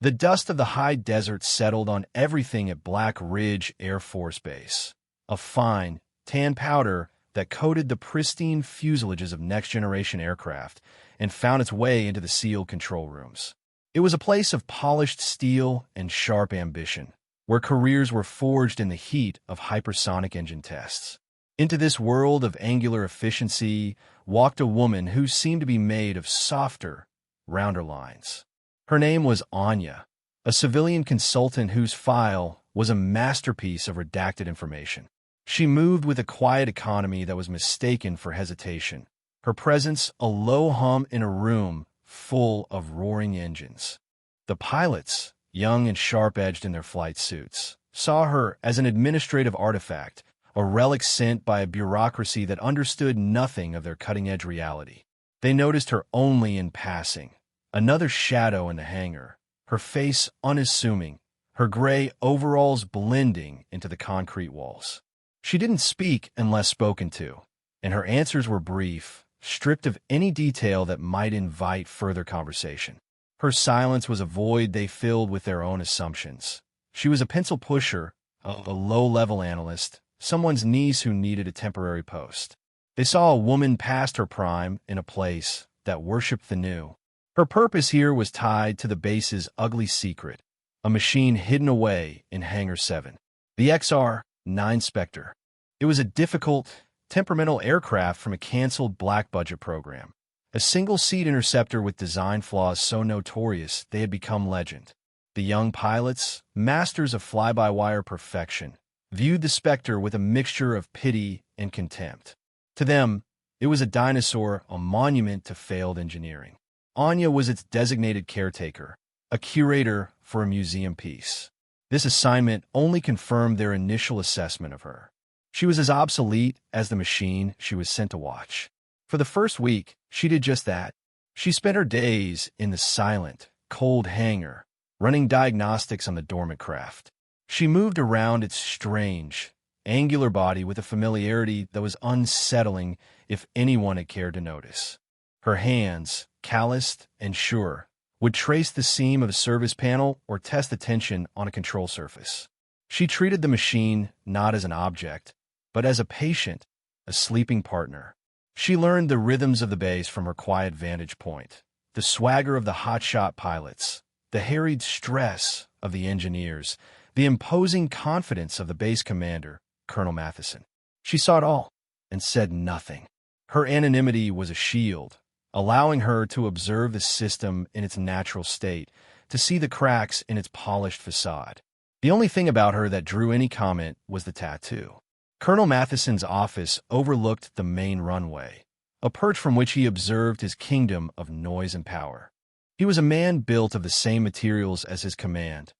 The dust of the high desert settled on everything at Black Ridge Air Force Base, a fine, tan powder that coated the pristine fuselages of next-generation aircraft and found its way into the sealed control rooms. It was a place of polished steel and sharp ambition, where careers were forged in the heat of hypersonic engine tests. Into this world of angular efficiency walked a woman who seemed to be made of softer, rounder lines. Her name was Anya, a civilian consultant whose file was a masterpiece of redacted information. She moved with a quiet economy that was mistaken for hesitation, her presence a low hum in a room full of roaring engines. The pilots, young and sharp-edged in their flight suits, saw her as an administrative artifact, a relic sent by a bureaucracy that understood nothing of their cutting-edge reality. They noticed her only in passing, another shadow in the hangar, her face unassuming, her gray overalls blending into the concrete walls. She didn't speak unless spoken to, and her answers were brief, stripped of any detail that might invite further conversation. Her silence was a void they filled with their own assumptions. She was a pencil pusher, a low-level analyst, someone's niece who needed a temporary post. They saw a woman past her prime in a place that worshipped the new. Her purpose here was tied to the base's ugly secret, a machine hidden away in Hangar 7, the XR-9 Spectre. It was a difficult, temperamental aircraft from a canceled black-budget program, a single-seat interceptor with design flaws so notorious they had become legend. The young pilots, masters of fly-by-wire perfection, viewed the Spectre with a mixture of pity and contempt. To them, it was a dinosaur, a monument to failed engineering. Anya was its designated caretaker, a curator for a museum piece. This assignment only confirmed their initial assessment of her. She was as obsolete as the machine she was sent to watch. For the first week, she did just that. She spent her days in the silent, cold hangar, running diagnostics on the dormant craft. She moved around its strange, angular body with a familiarity that was unsettling if anyone had cared to notice. Her hands, calloused and sure, would trace the seam of a service panel or test the tension on a control surface. She treated the machine not as an object, but as a patient, a sleeping partner. She learned the rhythms of the base from her quiet vantage point, the swagger of the hotshot pilots, the harried stress of the engineers, the imposing confidence of the base commander, Colonel Matheson. She saw it all and said nothing. Her anonymity was a shield, allowing her to observe the system in its natural state, to see the cracks in its polished facade. The only thing about her that drew any comment was the tattoo. Colonel Matheson's office overlooked the main runway, a perch from which he observed his kingdom of noise and power. He was a man built of the same materials as his command,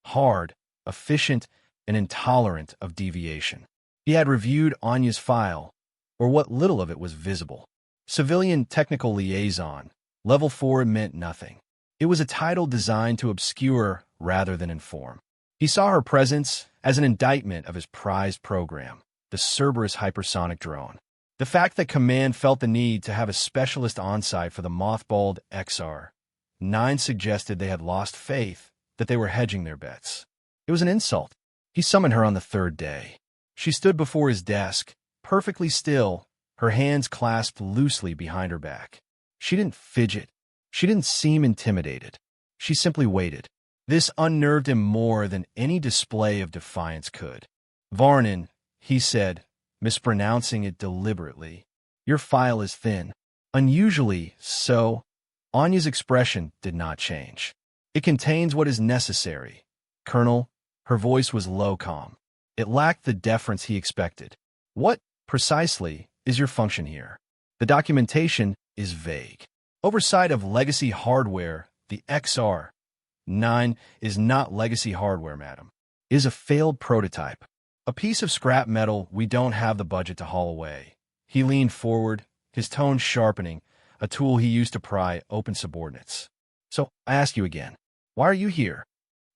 hard, efficient, and intolerant of deviation. He had reviewed Anya's file, or what little of it was visible. Civilian Technical Liaison, Level 4 meant nothing. It was a title designed to obscure rather than inform. He saw her presence as an indictment of his prized program, the Cerberus hypersonic drone. The fact that Command felt the need to have a specialist on-site for the mothballed XR-9 suggested they had lost faith, that they were hedging their bets. It was an insult. He summoned her on the third day. She stood before his desk, perfectly still, her hands clasped loosely behind her back. She didn't fidget. She didn't seem intimidated. She simply waited. This unnerved him more than any display of defiance could. "Varnin," he said, mispronouncing it deliberately, "your file is thin." Unusually so, Anya's expression did not change. "It contains what is necessary, Colonel." Her voice was low, calm. It lacked the deference he expected. "What, precisely, is your function here?" "The documentation is vague. Oversight of legacy hardware, the XR-9 is not legacy hardware, madam. It is a failed prototype. A piece of scrap metal we don't have the budget to haul away." He leaned forward, his tone sharpening, a tool he used to pry open subordinates. "So, I ask you again, why are you here?"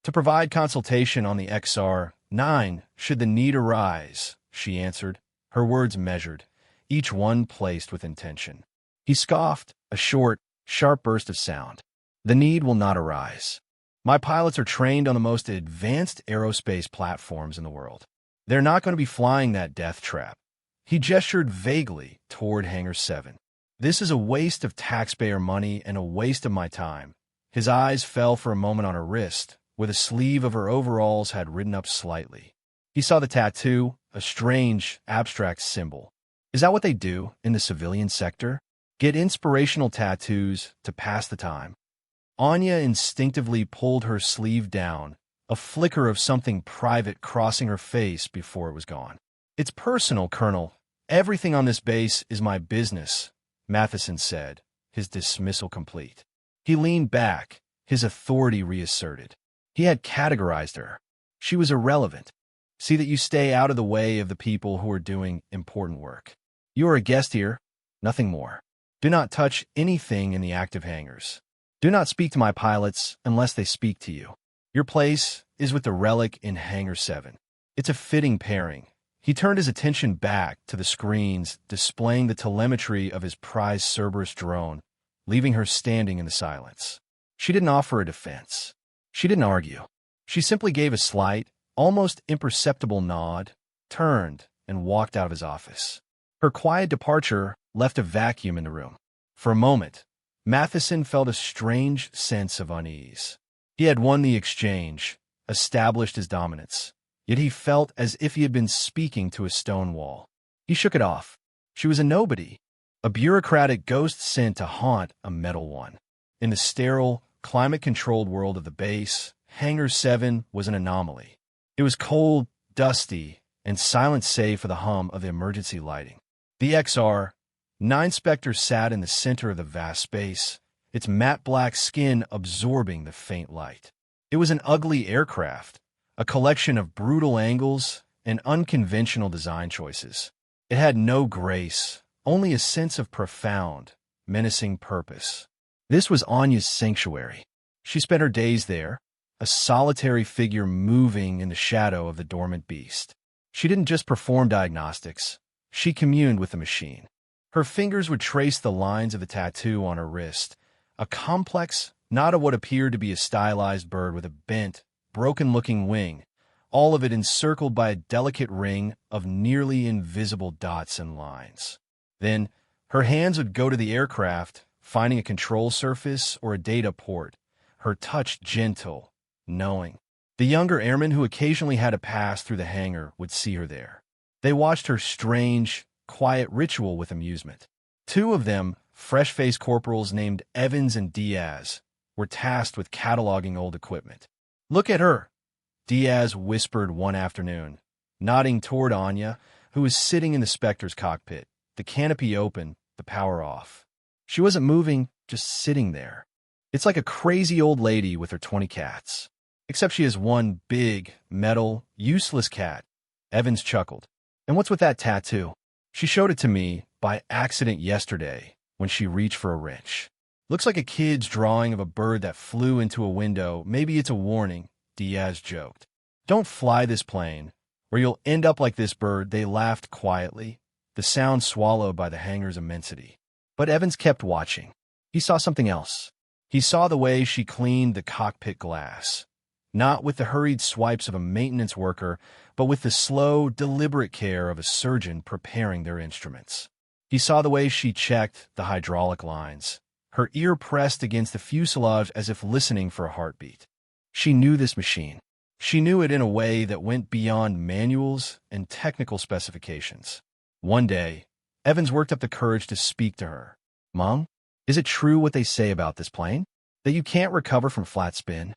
"To provide consultation on the XR-9, should the need arise," she answered, her words measured, each one placed with intention. He scoffed, a short, sharp burst of sound. "The need will not arise. My pilots are trained on the most advanced aerospace platforms in the world. They're not going to be flying that death trap. He gestured vaguely toward Hangar 7. This is a waste of taxpayer money and a waste of my time. His eyes fell for a moment on her wrist, where the sleeve of her overalls had ridden up slightly. He saw the tattoo, a strange, abstract symbol. Is that what they do in the civilian sector? Get inspirational tattoos to pass the time. Anya instinctively pulled her sleeve down, a flicker of something private crossing her face before it was gone. It's personal, Colonel. Everything on this base is my business, Matheson said, his dismissal complete. He leaned back, his authority reasserted. He had categorized her. She was irrelevant. See that you stay out of the way of the people who are doing important work. You are a guest here, nothing more. Do not touch anything in the active hangars. Do not speak to my pilots unless they speak to you. Your place is with the relic in Hangar 7. It's a fitting pairing. He turned his attention back to the screens displaying the telemetry of his prized Cerberus drone, leaving her standing in the silence. She didn't offer a defense. She didn't argue. She simply gave a slight, almost imperceptible nod, turned, and walked out of his office. Her quiet departure left a vacuum in the room. For a moment, Matheson felt a strange sense of unease. He had won the exchange, established his dominance, yet he felt as if he had been speaking to a stone wall. He shook it off. She was a nobody, a bureaucratic ghost sent to haunt a metal one. In the sterile, climate-controlled world of the base, Hangar 7 was an anomaly. It was cold, dusty, and silent save for the hum of the emergency lighting. The XR-9 Spectre sat in the center of the vast space, its matte black skin absorbing the faint light. It was an ugly aircraft, a collection of brutal angles and unconventional design choices. It had no grace, only a sense of profound, menacing purpose. This was Anya's sanctuary. She spent her days there, a solitary figure moving in the shadow of the dormant beast. She didn't just perform diagnostics. She communed with the machine. Her fingers would trace the lines of the tattoo on her wrist, a complex knot of what appeared to be a stylized bird with a bent, broken-looking wing, all of it encircled by a delicate ring of nearly invisible dots and lines. Then, her hands would go to the aircraft, finding a control surface or a data port, her touch gentle, knowing. The younger airmen who occasionally had to pass through the hangar would see her there. They watched her strange, quiet ritual with amusement. Two of them, fresh-faced corporals named Evans and Diaz, were tasked with cataloging old equipment. "Look at her," Diaz whispered one afternoon, nodding toward Anya, who was sitting in the Spectre's cockpit, the canopy open, the power off. She wasn't moving, just sitting there. "It's like a crazy old lady with her 20 cats. Except she has one big, metal, useless cat." Evans chuckled. "And what's with that tattoo? She showed it to me by accident yesterday when she reached for a wrench. Looks like a kid's drawing of a bird that flew into a window. Maybe it's a warning," Diaz joked. "Don't fly this plane, or you'll end up like this bird." They laughed quietly, the sound swallowed by the hangar's immensity. But Evans kept watching. He saw something else. He saw the way she cleaned the cockpit glass. Not with the hurried swipes of a maintenance worker, but with the slow, deliberate care of a surgeon preparing their instruments. He saw the way she checked the hydraulic lines, her ear pressed against the fuselage as if listening for a heartbeat. She knew this machine. She knew it in a way that went beyond manuals and technical specifications. One day, Evans worked up the courage to speak to her. "Mom, is it true what they say about this plane? That you can't recover from flat spin?"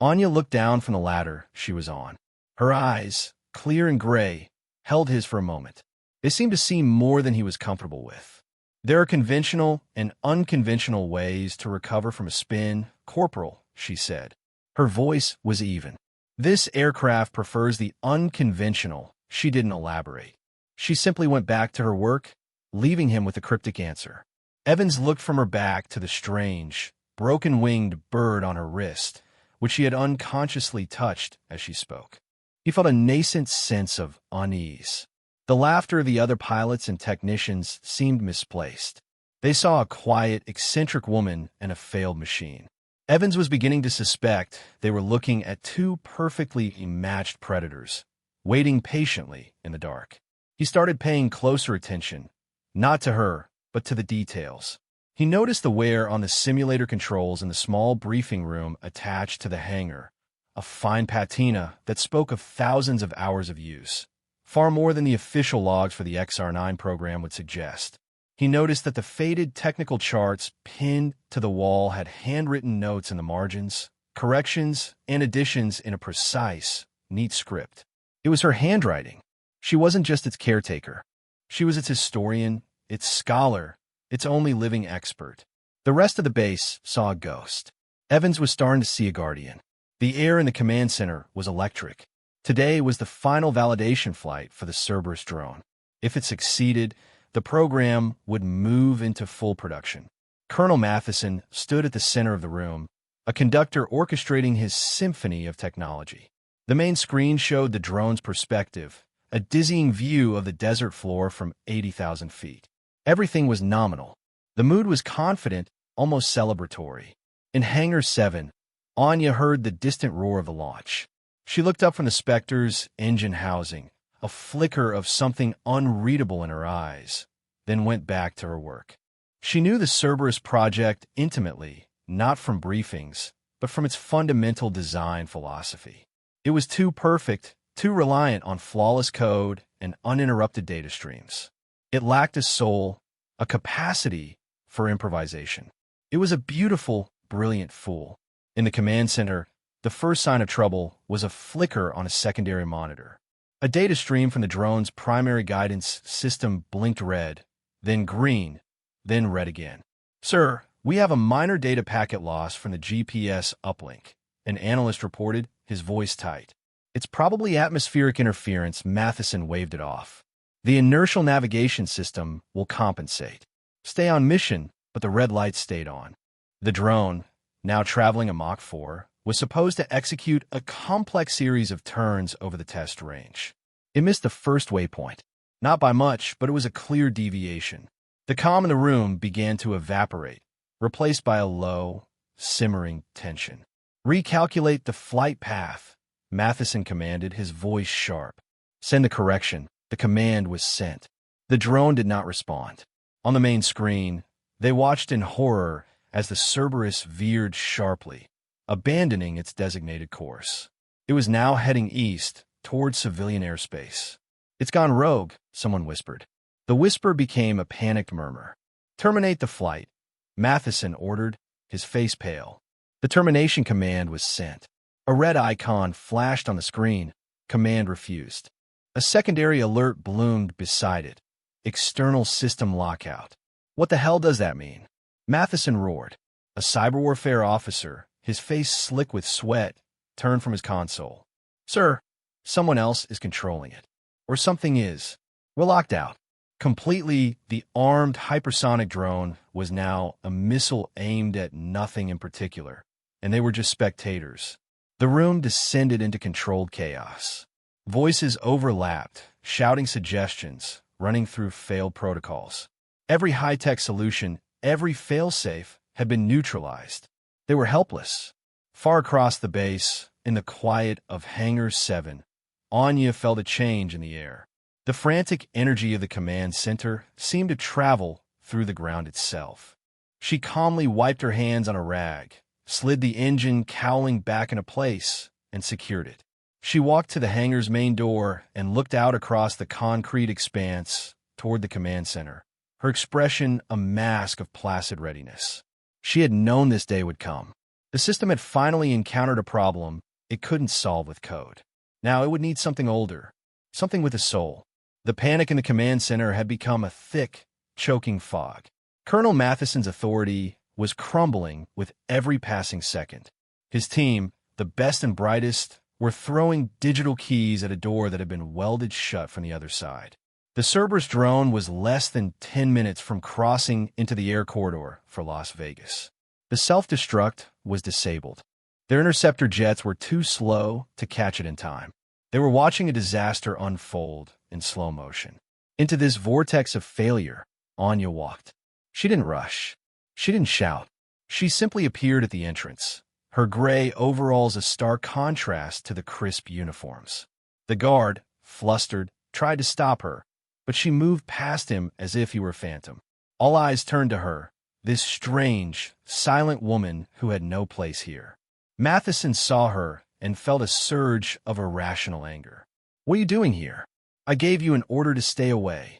Anya looked down from the ladder she was on. Her eyes, clear and gray, held his for a moment. They seemed to see more than he was comfortable with. "There are conventional and unconventional ways to recover from a spin, Corporal," she said. Her voice was even. "This aircraft prefers the unconventional." She didn't elaborate. She simply went back to her work, leaving him with a cryptic answer. Evans looked from her back to the strange, broken-winged bird on her wrist, which she had unconsciously touched as she spoke. He felt a nascent sense of unease. The laughter of the other pilots and technicians seemed misplaced. They saw a quiet, eccentric woman and a failed machine. Evans was beginning to suspect they were looking at two perfectly matched predators, waiting patiently in the dark. He started paying closer attention, not to her, but to the details. He noticed the wear on the simulator controls in the small briefing room attached to the hangar, a fine patina that spoke of thousands of hours of use, far more than the official logs for the XR9 program would suggest. He noticed that the faded technical charts pinned to the wall had handwritten notes in the margins, corrections, and additions in a precise, neat script. It was her handwriting. She wasn't just its caretaker. She was its historian, its scholar, its only living expert. The rest of the base saw a ghost. Evans was starting to see a guardian. The air in the command center was electric. Today was the final validation flight for the Cerberus drone. If it succeeded, the program would move into full production. Colonel Matheson stood at the center of the room, a conductor orchestrating his symphony of technology. The main screen showed the drone's perspective, a dizzying view of the desert floor from 80,000 feet. Everything was nominal. The mood was confident, almost celebratory. In Hangar 7, Anya heard the distant roar of the launch. She looked up from the Spectre's engine housing, a flicker of something unreadable in her eyes, then went back to her work. She knew the Cerberus project intimately, not from briefings, but from its fundamental design philosophy. It was too perfect, too reliant on flawless code and uninterrupted data streams. It lacked a soul, a capacity for improvisation. It was a beautiful, brilliant fool. In the command center, the first sign of trouble was a flicker on a secondary monitor. A data stream from the drone's primary guidance system blinked red, then green, then red again. "Sir, we have a minor data packet loss from the GPS uplink," an analyst reported, his voice tight. "It's probably atmospheric interference." Matheson waved it off. "The inertial navigation system will compensate. Stay on mission," but the red light stayed on. The drone, now traveling a Mach 4, was supposed to execute a complex series of turns over the test range. It missed the first waypoint. Not by much, but it was a clear deviation. The calm in the room began to evaporate, replaced by a low, simmering tension. "Recalculate the flight path," Matheson commanded, his voice sharp. "Send the correction." The command was sent. The drone did not respond. On the main screen, they watched in horror as the Cerberus veered sharply, abandoning its designated course. It was now heading east, toward civilian airspace. "It's gone rogue," someone whispered. The whisper became a panicked murmur. "Terminate the flight," Matheson ordered, his face pale. The termination command was sent. A red icon flashed on the screen. Command refused. A secondary alert bloomed beside it. External system lockout. "What the hell does that mean?" Matheson roared. A cyber warfare officer, his face slick with sweat, turned from his console. "Sir, someone else is controlling it. Or something is. We're locked out." Completely, the armed hypersonic drone was now a missile aimed at nothing in particular, and they were just spectators. The room descended into controlled chaos. Voices overlapped, shouting suggestions, running through failed protocols. Every high-tech solution, every failsafe, had been neutralized. They were helpless. Far across the base, in the quiet of Hangar 7, Anya felt a change in the air. The frantic energy of the command center seemed to travel through the ground itself. She calmly wiped her hands on a rag, slid the engine cowling back into place, and secured it. She walked to the hangar's main door and looked out across the concrete expanse toward the command center, her expression a mask of placid readiness. She had known this day would come. The system had finally encountered a problem it couldn't solve with code. Now it would need something older, something with a soul. The panic in the command center had become a thick, choking fog. Colonel Matheson's authority was crumbling with every passing second. His team, the best and brightest, were throwing digital keys at a door that had been welded shut from the other side. The Cerberus drone was less than 10 minutes from crossing into the air corridor for Las Vegas. The self-destruct was disabled. Their interceptor jets were too slow to catch it in time. They were watching a disaster unfold in slow motion. Into this vortex of failure, Anya walked. She didn't rush. She didn't shout. She simply appeared at the entrance, her gray overalls a stark contrast to the crisp uniforms. The guard, flustered, tried to stop her, but she moved past him as if he were a phantom. All eyes turned to her, this strange, silent woman who had no place here. Matheson saw her and felt a surge of irrational anger. "What are you doing here? I gave you an order to stay away."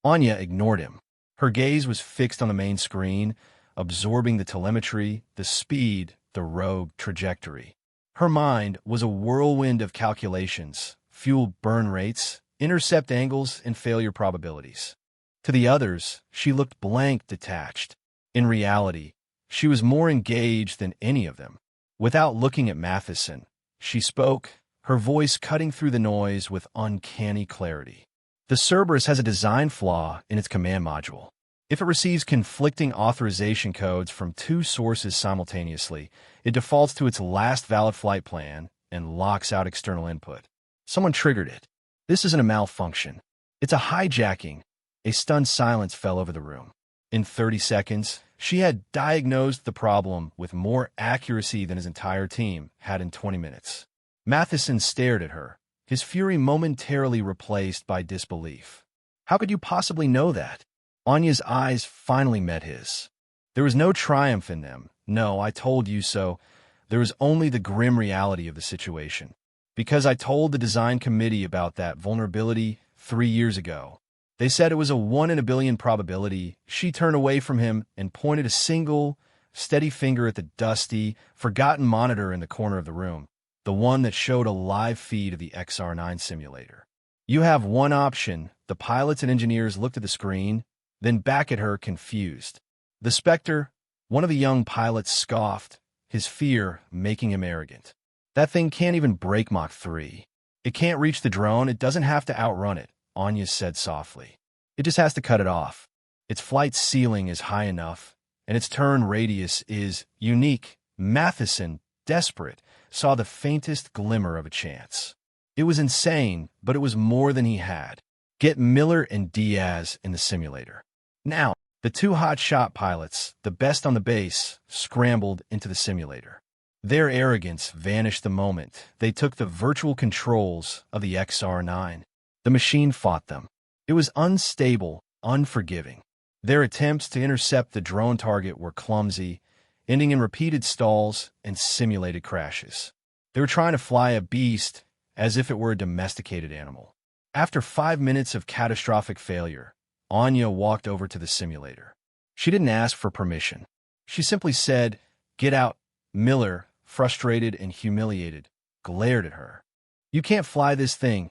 Anya ignored him. Her gaze was fixed on the main screen, absorbing the telemetry, the speed, the rogue trajectory. Her mind was a whirlwind of calculations, fuel burn rates, intercept angles, and failure probabilities. To the others, she looked blank, detached. In reality, she was more engaged than any of them. Without looking at Matheson, she spoke, her voice cutting through the noise with uncanny clarity. The Cerberus has a design flaw in its command module. If it receives conflicting authorization codes from two sources simultaneously, it defaults to its last valid flight plan and locks out external input. Someone triggered it. This isn't a malfunction. It's a hijacking. A stunned silence fell over the room. In 30 seconds, she had diagnosed the problem with more accuracy than his entire team had in 20 minutes. Matheson stared at her, his fury momentarily replaced by disbelief. "How could you possibly know that?" Anya's eyes finally met his. There was no triumph in them. "No, I told you so." There was only the grim reality of the situation. "Because I told the design committee about that vulnerability 3 years ago. They said it was a 1 in a billion probability." She turned away from him and pointed a single, steady finger at the dusty, forgotten monitor in the corner of the room, the one that showed a live feed of the XR9 simulator. "You have one option." The pilots and engineers looked at the screen, then back at her, confused. "The Spectre," one of the young pilots scoffed, his fear making him arrogant. "That thing can't even break Mach 3. It can't reach the drone. It doesn't have to outrun it," Anya said softly. "It just has to cut it off. Its flight ceiling is high enough, and its turn radius is unique." Matheson, desperate, saw the faintest glimmer of a chance. It was insane, but it was more than he had. Get Miller and Diaz in the simulator. Now, the two hotshot pilots, the best on the base, scrambled into the simulator. Their arrogance vanished the moment they took the virtual controls of the XR9. The machine fought them. It was unstable, unforgiving. Their attempts to intercept the drone target were clumsy, ending in repeated stalls and simulated crashes. They were trying to fly a beast as if it were a domesticated animal. After 5 minutes of catastrophic failure, Anya walked over to the simulator. She didn't ask for permission. She simply said, "Get out." Miller, frustrated and humiliated, glared at her. "You can't fly this thing."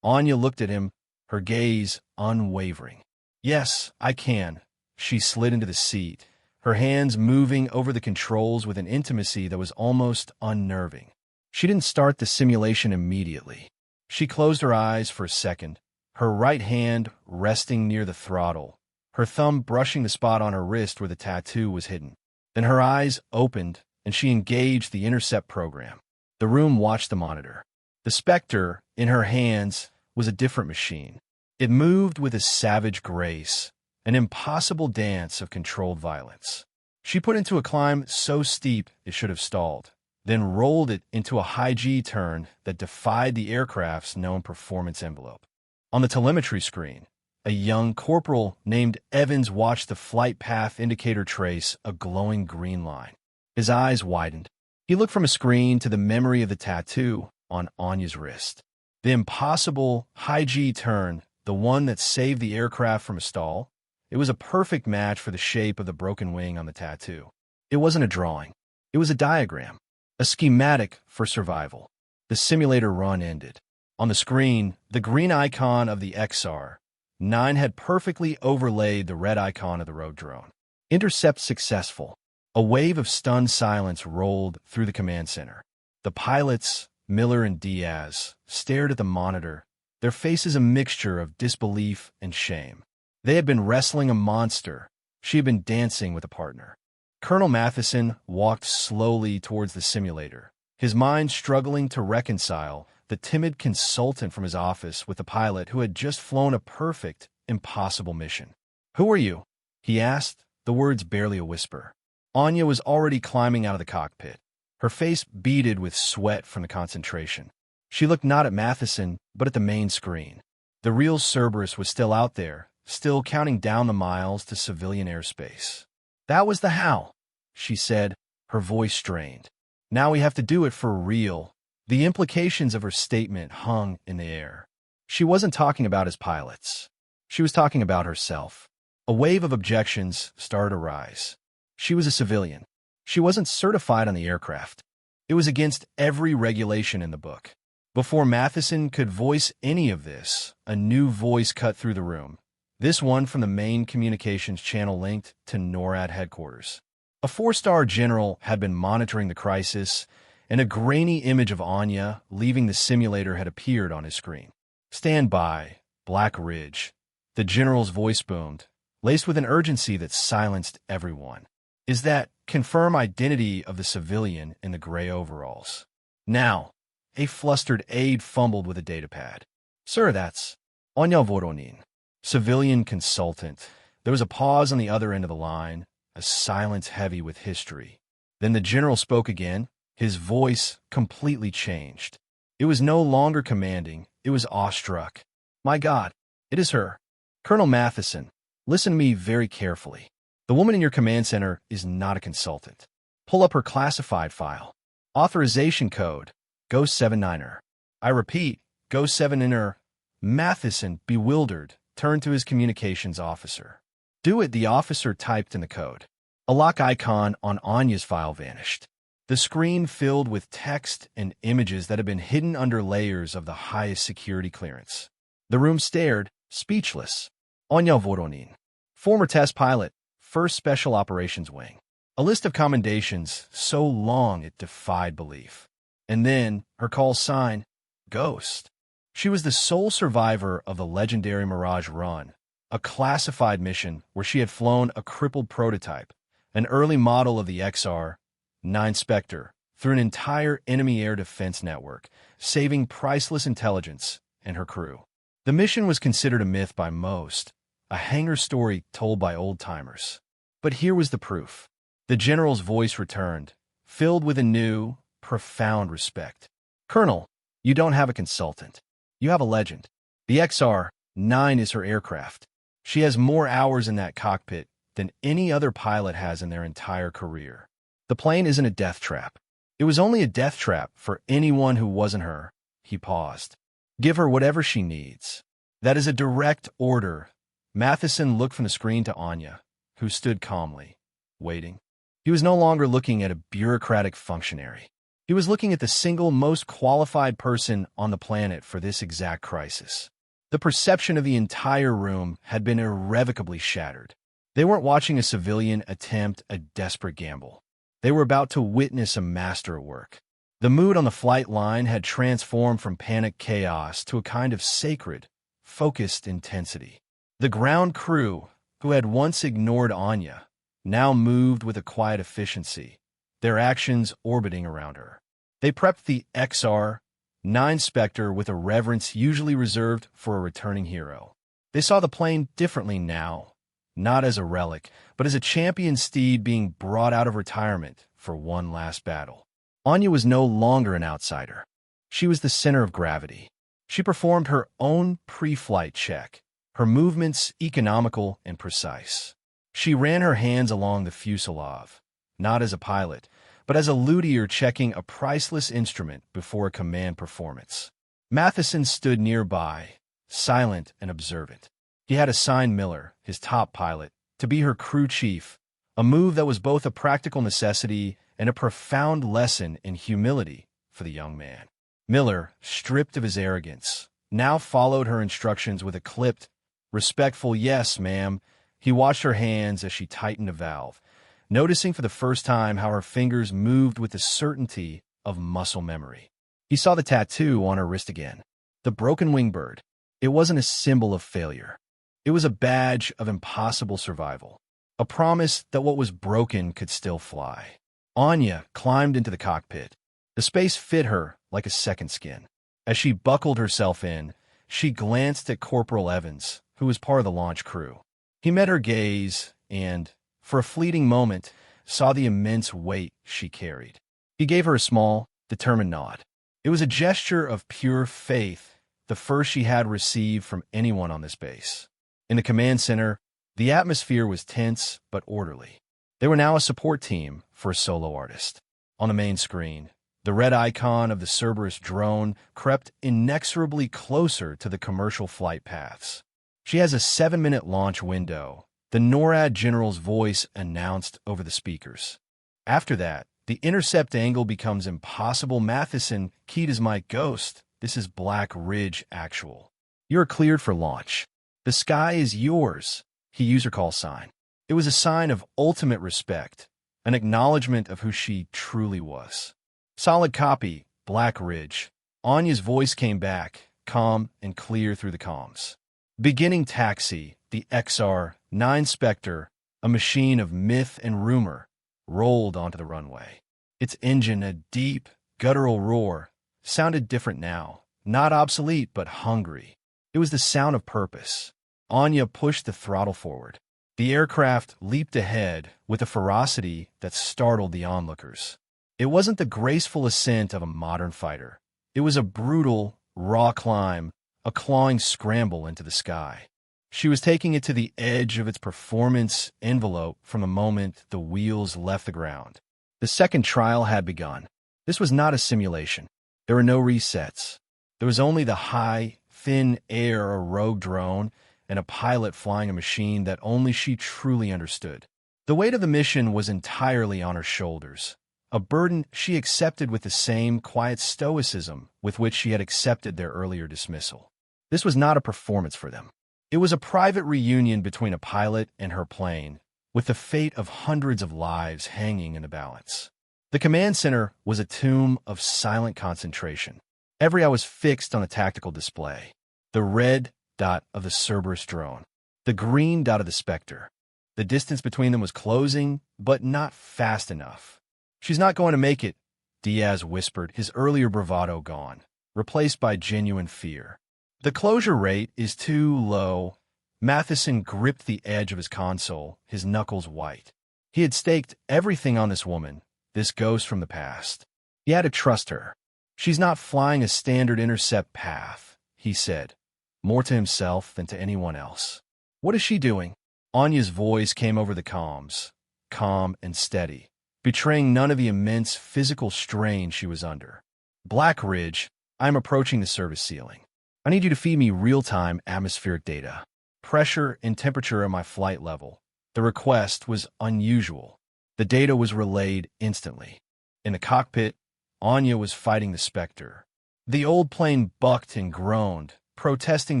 Anya looked at him, her gaze unwavering. "Yes, I can." She slid into the seat, her hands moving over the controls with an intimacy that was almost unnerving. She didn't start the simulation immediately. She closed her eyes for a second, her right hand resting near the throttle, her thumb brushing the spot on her wrist where the tattoo was hidden. Then her eyes opened, and she engaged the intercept program. The room watched the monitor. The Spectre, in her hands, was a different machine. It moved with a savage grace, an impossible dance of controlled violence. She put into a climb so steep it should have stalled, then rolled it into a high G turn that defied the aircraft's known performance envelope. On the telemetry screen, a young corporal named Evans watched the flight path indicator trace a glowing green line. His eyes widened. He looked from a screen to the memory of the tattoo on Anya's wrist. The impossible high G turn, the one that saved the aircraft from a stall, it was a perfect match for the shape of the broken wing on the tattoo. It wasn't a drawing. It was a diagram, a schematic for survival. The simulator run ended. On the screen, the green icon of the XR9 had perfectly overlaid the red icon of the rogue drone. Intercept successful. A wave of stunned silence rolled through the command center. The pilots, Miller and Diaz, stared at the monitor, their faces a mixture of disbelief and shame. They had been wrestling a monster. She had been dancing with a partner. Colonel Matheson walked slowly towards the simulator, his mind struggling to reconcile the timid consultant from his office with the pilot who had just flown a perfect, impossible mission. "Who are you?" he asked, the words barely a whisper. Anya was already climbing out of the cockpit, her face beaded with sweat from the concentration. She looked not at Matheson, but at the main screen. The real Cerberus was still out there, still counting down the miles to civilian airspace. "That was the how," she said, her voice strained. "Now we have to do it for real." The implications of her statement hung in the air. She wasn't talking about his pilots. She was talking about herself. A wave of objections started to rise. She was a civilian. She wasn't certified on the aircraft. It was against every regulation in the book. Before Matheson could voice any of this, a new voice cut through the room. This one from the main communications channel linked to NORAD headquarters. A 4-star general had been monitoring the crisis, and a grainy image of Anya leaving the simulator had appeared on his screen. "Stand by, Black Ridge." The general's voice boomed, laced with an urgency that silenced everyone. "Is that confirm identity of the civilian in the gray overalls?" "Now." A flustered aide fumbled with a datapad. "Sir, that's Anya Voronin, civilian consultant." There was a pause on the other end of the line, a silence heavy with history. Then the general spoke again, his voice completely changed. It was no longer commanding, it was awestruck. "My God, it is her. Colonel Matheson, listen to me very carefully. The woman in your command center is not a consultant. Pull up her classified file. Authorization code, Go 79er. I repeat, Go 79er. Matheson, bewildered, turned to his communications officer. "Do it," the officer typed in the code. A lock icon on Anya's file vanished. The screen filled with text and images that had been hidden under layers of the highest security clearance. The room stared, speechless. Anya Voronin, former test pilot, 1st Special Operations Wing. A list of commendations so long it defied belief. And then, her call sign, Ghost. She was the sole survivor of the legendary Mirage Run, a classified mission where she had flown a crippled prototype, an early model of the XR-9 Spectre, through an entire enemy air defense network, saving priceless intelligence and her crew. The mission was considered a myth by most, a Hangar story told by old-timers. But here was the proof. The general's voice returned, filled with a new, profound respect. "Colonel, you don't have a consultant. You have a legend. The XR-9 is her aircraft. She has more hours in that cockpit than any other pilot has in their entire career. The plane isn't a death trap. It was only a death trap for anyone who wasn't her." He paused. "Give her whatever she needs. That is a direct order." Matheson looked from the screen to Anya, who stood calmly, waiting. He was no longer looking at a bureaucratic functionary. He was looking at the single most qualified person on the planet for this exact crisis. The perception of the entire room had been irrevocably shattered. They weren't watching a civilian attempt a desperate gamble. They were about to witness a master at work. The mood on the flight line had transformed from panic chaos to a kind of sacred, focused intensity. The ground crew, who had once ignored Anya, now moved with a quiet efficiency, their actions orbiting around her. They prepped the XR-9 Spectre with a reverence usually reserved for a returning hero. They saw the plane differently now, not as a relic, but as a champion steed being brought out of retirement for one last battle. Anya was no longer an outsider. She was the center of gravity. She performed her own pre-flight check, her movements economical and precise. She ran her hands along the fuselage, not as a pilot, but as a luthier checking a priceless instrument before a command performance. Matheson stood nearby, silent and observant. He had assigned Miller, his top pilot, to be her crew chief, a move that was both a practical necessity and a profound lesson in humility for the young man. Miller, stripped of his arrogance, now followed her instructions with a clipped, respectful "Yes, ma'am." He watched her hands as she tightened a valve, noticing for the first time how her fingers moved with the certainty of muscle memory. He saw the tattoo on her wrist again. The broken wing bird. It wasn't a symbol of failure. It was a badge of impossible survival, a promise that what was broken could still fly. Anya climbed into the cockpit. The space fit her like a second skin. As she buckled herself in, she glanced at Corporal Evans, who was part of the launch crew. He met her gaze, and, for a fleeting moment, saw the immense weight she carried. He gave her a small, determined nod. It was a gesture of pure faith, the first she had received from anyone on this base. In the command center, the atmosphere was tense but orderly. They were now a support team for a solo artist. On the main screen, the red icon of the Cerberus drone crept inexorably closer to the commercial flight paths. She has a 7-minute launch window, the NORAD general's voice announced over the speakers. After that, the intercept angle becomes impossible. Matheson, keyed as my ghost. This is Black Ridge Actual. You're cleared for launch. The sky is yours. He used her call sign. It was a sign of ultimate respect, an acknowledgement of who she truly was. Solid copy, Black Ridge. Anya's voice came back, calm and clear through the comms. Beginning taxi, the XR-9 Spectre, a machine of myth and rumor, rolled onto the runway. Its engine, a deep, guttural roar, sounded different now, not obsolete but hungry. It was the sound of purpose. Anya pushed the throttle forward. The aircraft leaped ahead with a ferocity that startled the onlookers. It wasn't the graceful ascent of a modern fighter. It was a brutal, raw climb, a clawing scramble into the sky. She was taking it to the edge of its performance envelope from the moment the wheels left the ground. The second trial had begun. This was not a simulation. There were no resets. There was only the high, thin air, a rogue drone, and a pilot flying a machine that only she truly understood. The weight of the mission was entirely on her shoulders, a burden she accepted with the same quiet stoicism with which she had accepted their earlier dismissal. This was not a performance for them. It was a private reunion between a pilot and her plane, with the fate of hundreds of lives hanging in the balance. The command center was a tomb of silent concentration. Every eye was fixed on the tactical display. The red dot of the Cerberus drone, the green dot of the Spectre. The distance between them was closing, but not fast enough. She's not going to make it, Diaz whispered, his earlier bravado gone, replaced by genuine fear. The closure rate is too low. Matheson gripped the edge of his console, his knuckles white. He had staked everything on this woman, this ghost from the past. He had to trust her. She's not flying a standard intercept path, he said, more to himself than to anyone else. What is she doing? Anya's voice came over the comms, calm and steady, betraying none of the immense physical strain she was under. Black Ridge, I'm approaching the service ceiling. I need you to feed me real-time atmospheric data, pressure and temperature at my flight level. The request was unusual. The data was relayed instantly. In the cockpit, Anya was fighting the Spectre. The old plane bucked and groaned, protesting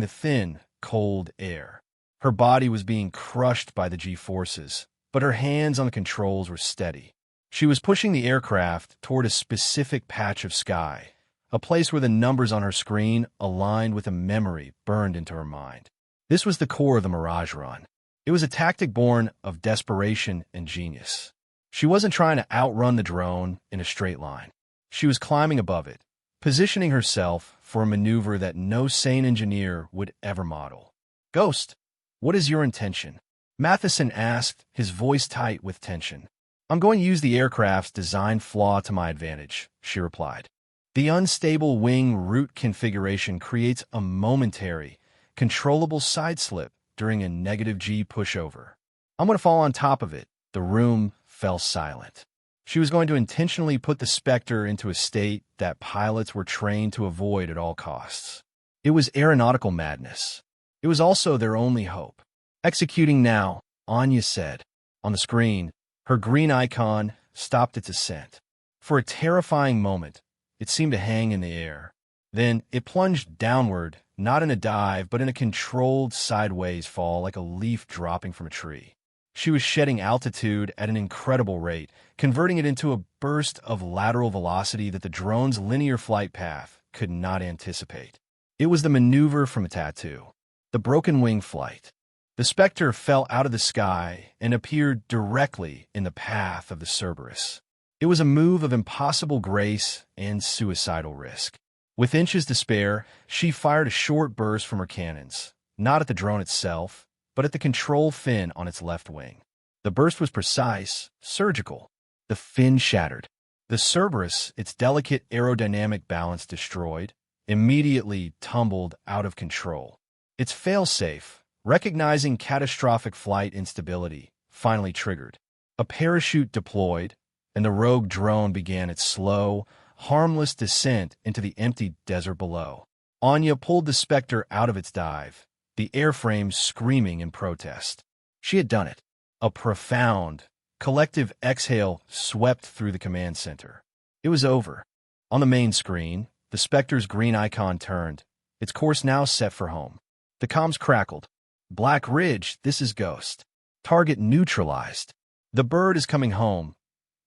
the thin, cold air. Her body was being crushed by the G-forces, but her hands on the controls were steady. She was pushing the aircraft toward a specific patch of sky, a place where the numbers on her screen aligned with a memory burned into her mind. This was the core of the Mirage run. It was a tactic born of desperation and genius. She wasn't trying to outrun the drone in a straight line. She was climbing above it, positioning herself for a maneuver that no sane engineer would ever model. Ghost, what is your intention? Matheson asked, his voice tight with tension. I'm going to use the aircraft's design flaw to my advantage, she replied. The unstable wing root configuration creates a momentary, controllable sideslip during a negative G pushover. I'm going to fall on top of it. The room fell silent. She was going to intentionally put the Spectre into a state that pilots were trained to avoid at all costs. It was aeronautical madness. It was also their only hope. Executing now, Anya said. On the screen, her green icon stopped its ascent. For a terrifying moment, it seemed to hang in the air. Then it plunged downward, not in a dive, but in a controlled sideways fall like a leaf dropping from a tree. She was shedding altitude at an incredible rate, converting it into a burst of lateral velocity that the drone's linear flight path could not anticipate. It was the maneuver from a tattoo, the broken wing flight. The Spectre fell out of the sky and appeared directly in the path of the Cerberus. It was a move of impossible grace and suicidal risk. With inches to spare, she fired a short burst from her cannons, not at the drone itself, but at the control fin on its left wing. The burst was precise, surgical. The fin shattered. The Cerberus, its delicate aerodynamic balance destroyed, immediately tumbled out of control. Its failsafe, recognizing catastrophic flight instability, finally triggered. A parachute deployed, and the rogue drone began its slow, harmless descent into the empty desert below. Anya pulled the Spectre out of its dive, the airframe screaming in protest. She had done it. A profound, collective exhale swept through the command center. It was over. On the main screen, the Spectre's green icon turned, its course now set for home. The comms crackled. Black Ridge, this is Ghost. Target neutralized. The bird is coming home.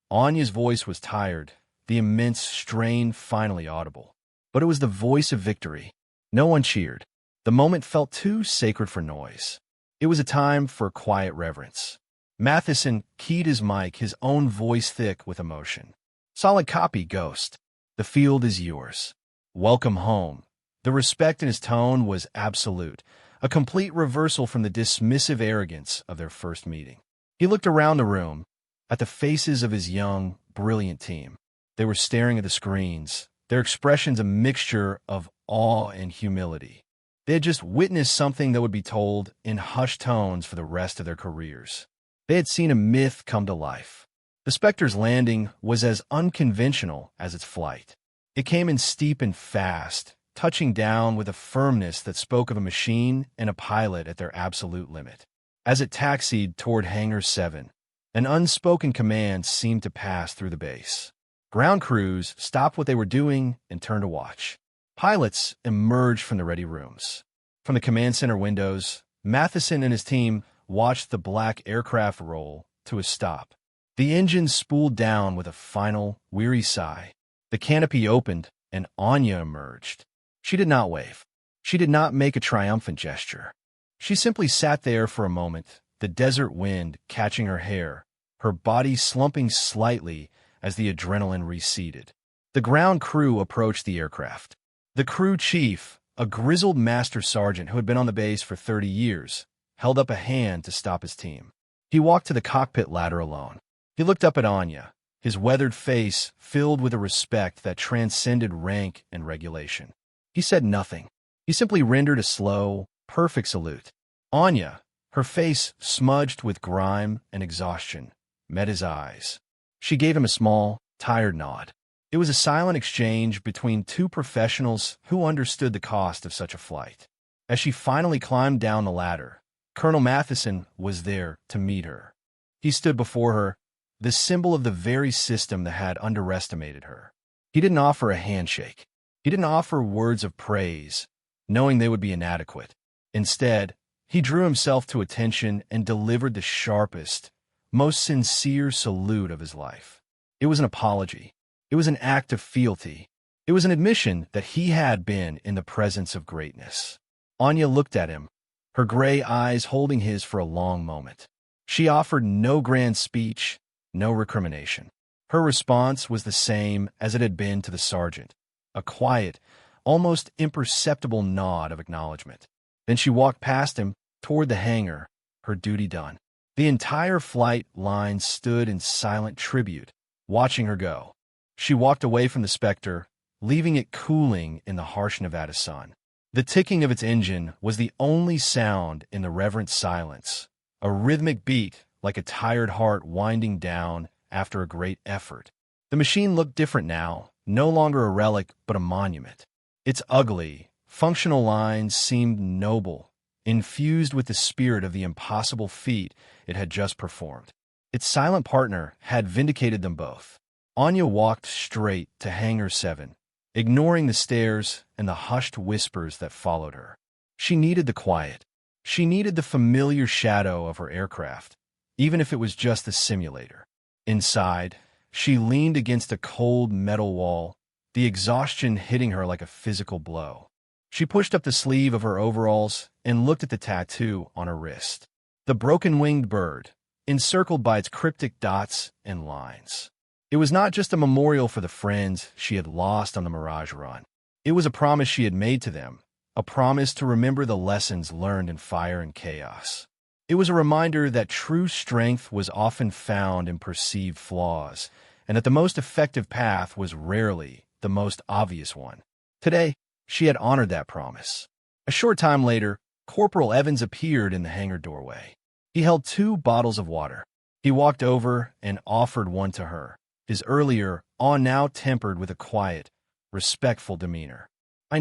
Anya's voice was tired, the immense strain finally audible. But it was the voice of victory. No one cheered. The moment felt too sacred for noise. It was a time for quiet reverence. Matheson keyed his mic, his own voice thick with emotion. Solid copy, Ghost. The field is yours. Welcome home. The respect in his tone was absolute, a complete reversal from the dismissive arrogance of their first meeting. He looked around the room, at the faces of his young, brilliant team. They were staring at the screens, their expressions a mixture of awe and humility. They had just witnessed something that would be told in hushed tones for the rest of their careers. They had seen a myth come to life. The Spectre's landing was as unconventional as its flight. It came in steep and fast, touching down with a firmness that spoke of a machine and a pilot at their absolute limit. As it taxied toward Hangar 7, an unspoken command seemed to pass through the base. Ground crews stopped what they were doing and turned to watch. Pilots emerged from the ready rooms. From the command center windows, Matheson and his team watched the black aircraft roll to a stop. The engine spooled down with a final, weary sigh. The canopy opened, and Anya emerged. She did not wave. She did not make a triumphant gesture. She simply sat there for a moment, the desert wind catching her hair, her body slumping slightly as the adrenaline receded. The ground crew approached the aircraft. The crew chief, a grizzled master sergeant who had been on the base for 30 years, held up a hand to stop his team. He walked to the cockpit ladder alone. He looked up at Anya, his weathered face filled with a respect that transcended rank and regulation. He said nothing. He simply rendered a slow, perfect salute. Anya, her face smudged with grime and exhaustion, met his eyes. She gave him a small, tired nod. It was a silent exchange between two professionals who understood the cost of such a flight. As she finally climbed down the ladder, Colonel Matheson was there to meet her. He stood before her, the symbol of the very system that had underestimated her. He didn't offer a handshake. He didn't offer words of praise, knowing they would be inadequate. Instead, he drew himself to attention and delivered the sharpest, most sincere salute of his life. It was an apology. It was an act of fealty. It was an admission that he had been in the presence of greatness. Anya looked at him, her gray eyes holding his for a long moment. She offered no grand speech, no recrimination. Her response was the same as it had been to the sergeant, a quiet, almost imperceptible nod of acknowledgement. Then she walked past him toward the hangar, her duty done. The entire flight line stood in silent tribute, watching her go. She walked away from the Spectre, leaving it cooling in the harsh Nevada sun. The ticking of its engine was the only sound in the reverent silence, a rhythmic beat like a tired heart winding down after a great effort. The machine looked different now, no longer a relic but a monument. Its ugly, functional lines seemed noble, infused with the spirit of the impossible feat it had just performed. Its silent partner had vindicated them both. Anya walked straight to Hangar 7, ignoring the stares and the hushed whispers that followed her. She needed the quiet. She needed the familiar shadow of her aircraft, even if it was just the simulator. Inside, she leaned against a cold metal wall, the exhaustion hitting her like a physical blow. She pushed up the sleeve of her overalls and looked at the tattoo on her wrist. The broken-winged bird, encircled by its cryptic dots and lines. It was not just a memorial for the friends she had lost on the Mirage run. It was a promise she had made to them, a promise to remember the lessons learned in fire and chaos. It was a reminder that true strength was often found in perceived flaws, and that the most effective path was rarely the most obvious one. Today, she had honored that promise. A short time later, Corporal Evans appeared in the hangar doorway. He held 2 bottles of water. He walked over and offered one to her, his earlier awe now tempered with a quiet, respectful demeanor. We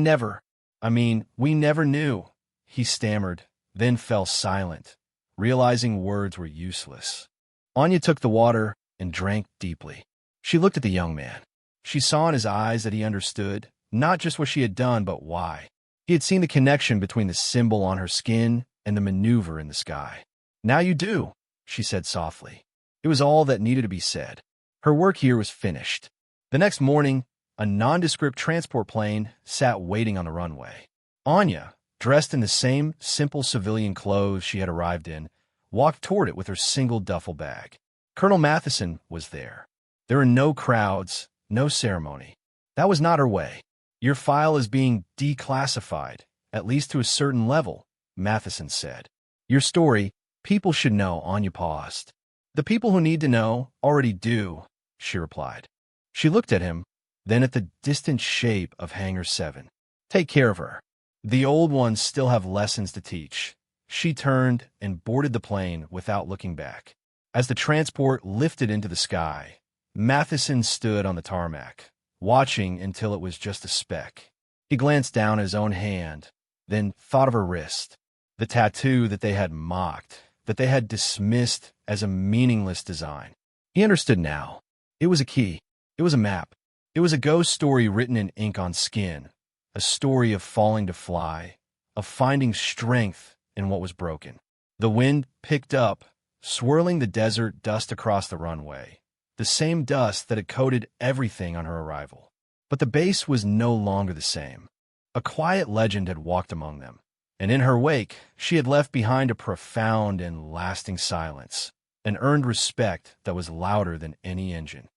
never knew," he stammered, then fell silent, realizing words were useless. Anya took the water and drank deeply. She looked at the young man. She saw in his eyes that he understood, not just what she had done, but why. He had seen the connection between the symbol on her skin and the maneuver in the sky. "Now you do," she said softly. It was all that needed to be said. Her work here was finished. The next morning, a nondescript transport plane sat waiting on the runway. Anya, dressed in the same simple civilian clothes she had arrived in, walked toward it with her single duffel bag. Colonel Matheson was there. There were no crowds, no ceremony. That was not her way. "Your file is being declassified, at least to a certain level," Matheson said. "Your story, people should know," Anya paused. "The people who need to know already do," she replied. She looked at him, then at the distant shape of Hangar 7. "Take care of her. The old ones still have lessons to teach." She turned and boarded the plane without looking back. As the transport lifted into the sky, Matheson stood on the tarmac, watching until it was just a speck. He glanced down at his own hand, then thought of her wrist, the tattoo that they had mocked, that they had dismissed as a meaningless design. He understood now. It was a key. It was a map. It was a ghost story written in ink on skin, a story of falling to fly, of finding strength in what was broken. The wind picked up, swirling the desert dust across the runway, the same dust that had coated everything on her arrival. But the base was no longer the same. A quiet legend had walked among them, and in her wake, she had left behind a profound and lasting silence, an earned respect that was louder than any engine.